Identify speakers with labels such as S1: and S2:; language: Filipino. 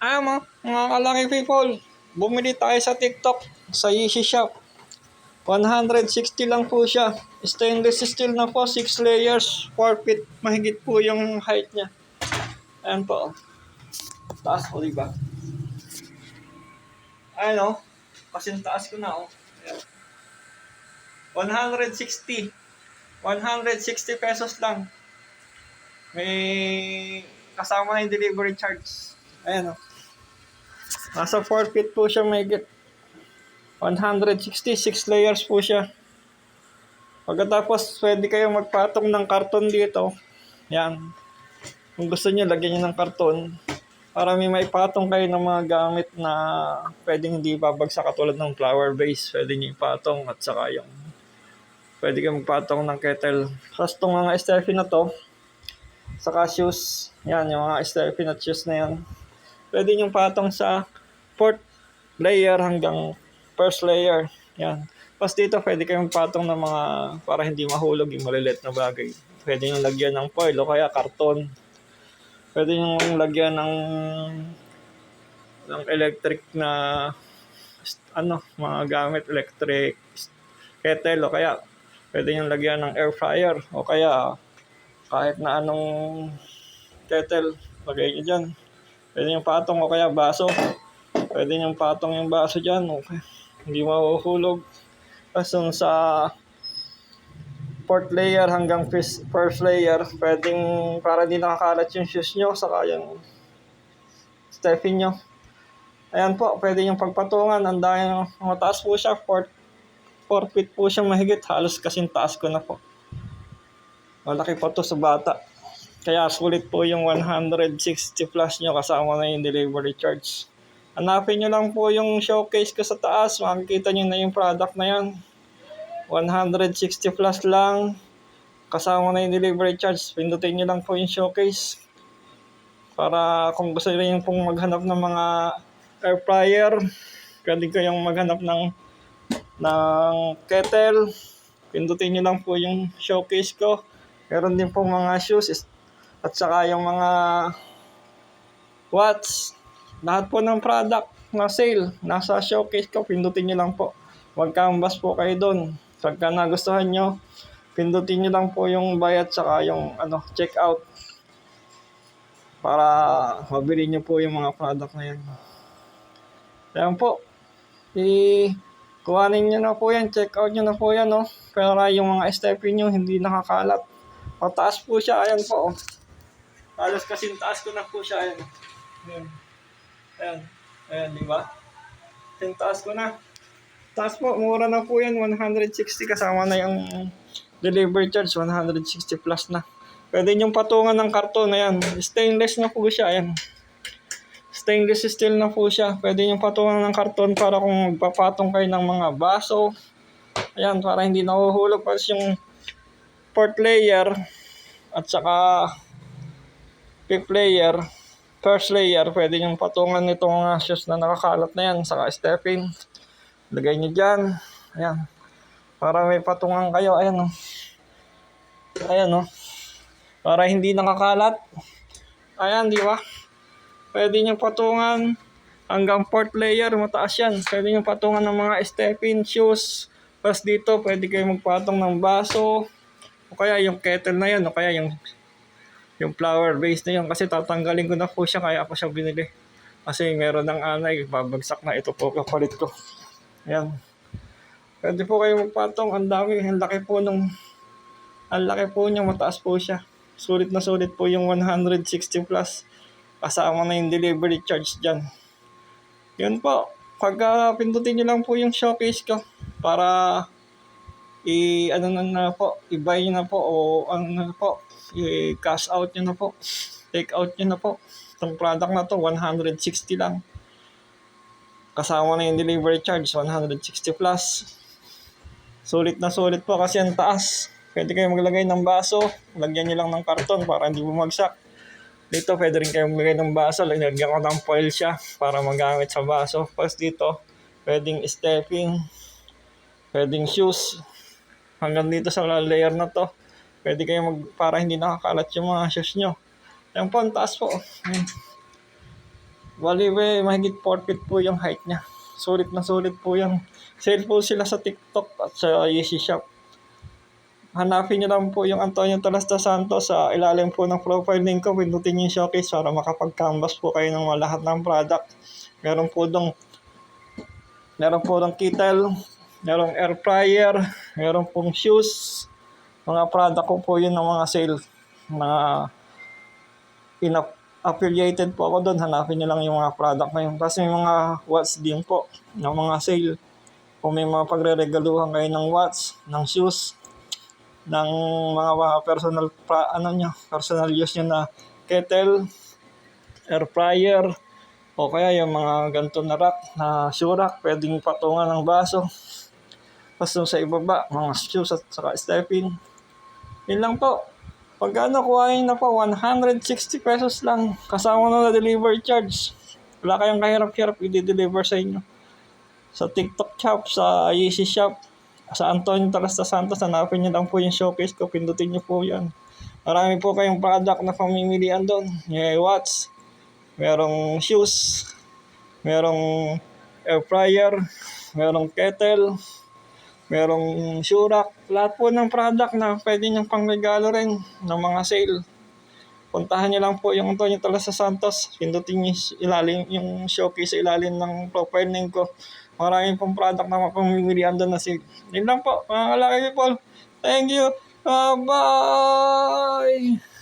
S1: Mo, mga kalaki people, bumili tayo sa TikTok, sa Yeezy Shop. 160 lang po siya. Stainless steel na po, 6 layers, 4 feet, mahigit po yung height niya. Ayan po. Taas po, diba? Ayan o, kasing taas ko na o. 160. 160 pesos lang. May kasama yung delivery charge. Ayan o. Nasa 4 feet po siya mahigit. 166 layers po siya. Pagkatapos, pwede kayong magpatong ng karton dito. Yan. Kung gusto niyo, lagyan niyo ng karton para may maipatong kayo ng mga gamit na pwedeng hindi babagsak katulad ng flower vase. Pwede niyo ipatong at saka yung pwede kayong magpatong ng kettle. Tapos itong mga Steffi na to, saka shoes. Yan, yung mga Steffi na shoes na yan. Pwede niyo patong sa 4th layer hanggang 1st layer. Yan. Tapos dito, pwede kayong patong ng mga para hindi mahulog yung maliliit na bagay. Pwede nyo lagyan ng foil o kaya karton. Pwede nyo lagyan ng electric na mga gamit, electric kettle o kaya pwede nyo lagyan ng air fryer o kaya kahit na anong kettle, lagay nyo dyan. Pwede nyo patong o kaya baso. Pwede nyo patong yung baso dyan. Okay. Hindi mahuhulog. Tapos sa 4th layer hanggang 1st layer, pwedeng para di nakakalat yung shoes nyo, saka yung Steffi nyo. Ayan po, pwede yung pagpatungan. Ang dahil mataas po siya, 4 feet po siya mahigit. Halos kasing taas ko na po. Malaki po to sa bata. Kaya sulit po yung 160 plus nyo kasama na yung delivery charge. Hanapin nyo lang po yung showcase ko sa taas. Makikita nyo na yung product na yan. 160 plus lang. Kasama na yung delivery charge. Pindutin nyo lang po yung showcase. Para kung gusto nyo pong maghanap ng mga air fryer, pwede kayong maghanap ng kettle. Pindutin nyo lang po yung showcase ko. Meron din pong mga shoes at saka yung mga watch. Lahat po ng product na sale, nasa showcase ko, pindutin nyo lang po. Mag-canvas po kayo doon. Pagka nagustuhan nyo, pindutin nyo lang po yung buy at saka yung check out. Para mabili nyo po yung mga product na yan. Ayan po. Kuhanin nyo na po yan, check out nyo na po yan. Para yung mga Steffi nyo hindi nakakalat. Pataas po siya, ayan po. Halos kasing taas ko na po siya, ayan. Ayan, di ba? Kasing taas ko na. Taas po, mura na po yan, 160 kasama na yung delivery charge, 160 plus na. Pwede niyong patungan ng karton, ayan. Stainless na po siya, ayan. Stainless steel na po siya. Pwede niyong patungan ng karton para kung magpapatong kayo ng mga baso. Ayan, para hindi nahuhulog. Tapos yung 4th layer at saka 5th layer, 1st layer, pwede niyong patungan nitong mga shoes na nakakalat na yan, saka Steffi. Lagay nyo dyan. Ayan. Para may patungan kayo. Ayan o. Ayan o. Para hindi nakakalat. Ayan, di ba? Pwede nyo patungan hanggang 4th layer. Mataas yan. Pwede nyo patungan ng mga Steffi shoes. Tapos dito, pwede kayo magpatong ng baso. O kaya yung kettle na yan. O kaya yung flower vase na yan. Kasi tatanggalin ko na po siya. Kaya ako siya binili. Kasi meron ng anay. Babagsak na. Ito po kapalit ko. Ayan. Pwede po kayo magpatong. Ang dami. Ang laki po niya. Mataas po siya. Sulit na sulit po yung 160 plus. Kasama na yung delivery charge dyan. Yun po. Pagka pindutin nyo lang po yung showcase ko. Para i-buy nyo na po. O i-cash out nyo na po. Take out nyo na po. Itong product na to 160 lang. Kasama na yung delivery charge, 160 plus. Sulit na sulit po kasi ang taas. Pwede kayo maglagay ng baso. Lagyan nyo lang ng karton para hindi bumagsak. Dito pwede rin kayo maglagay ng baso. Lagyan ko ng foil siya para magamit sa baso. Tapos dito, pwedeng Steffi, pwedeng shoes. Hanggang dito sa layer na to. Pwede kayo para hindi nakakalat yung mga shoes nyo. Ayan po, ang taas po. Ayan. Bali, mahigit 4 feet po yung height niya. Sulit na sulit po yung sale po sila sa TikTok at sa Yeezy Shop. Hanapin niyo lang po yung Antonio Tolas dos Santos sa ilalim po ng profile link ko. Pindutin yung showcase para makapag-canvas po kayo ng lahat ng product. Meron po dong kettle, merong air fryer, meron pong shoes. Mga product ko po yun ng mga sale. Mga affiliated po ako doon. Hanapin niyo lang yung mga product na yun. Kasi may mga watch din po ng mga sale. Kung may mga pagre-regaluhan kayo ng watch, ng shoes, ng mga personal use nyo na kettle, air fryer, o kaya yung mga ganito na rack, na shoe rack, pwedeng patungan ng baso. Tapos sa ibaba, mga shoes at saka stepping. Yun lang po. Pag kuhain na po, 160 pesos lang. Kasama na delivery charge. Wala kayong kahirap-hirap i-deliver sa inyo. Sa TikTok shop, sa Yeezy Shop, sa Antonio Tolas dos Santos, hanapin niyo lang po yung showcase ko. Pindutin niyo po yan. Marami po kayong product na pamimilian doon. May watch, merong shoes, merong air fryer, merong kettle, merong shoe rack. Lahat po ng product na pwede niyong pangregalo rin ng mga sale. Puntahan niyo lang po yung Antonio Tolas dos Santos. Pindutin niyo yung showcase sa ilalim ng profile name ko. Maraming pong product na mapamimilian doon na sale. Yun lang po, mga kalaki people. Thank you. Bye!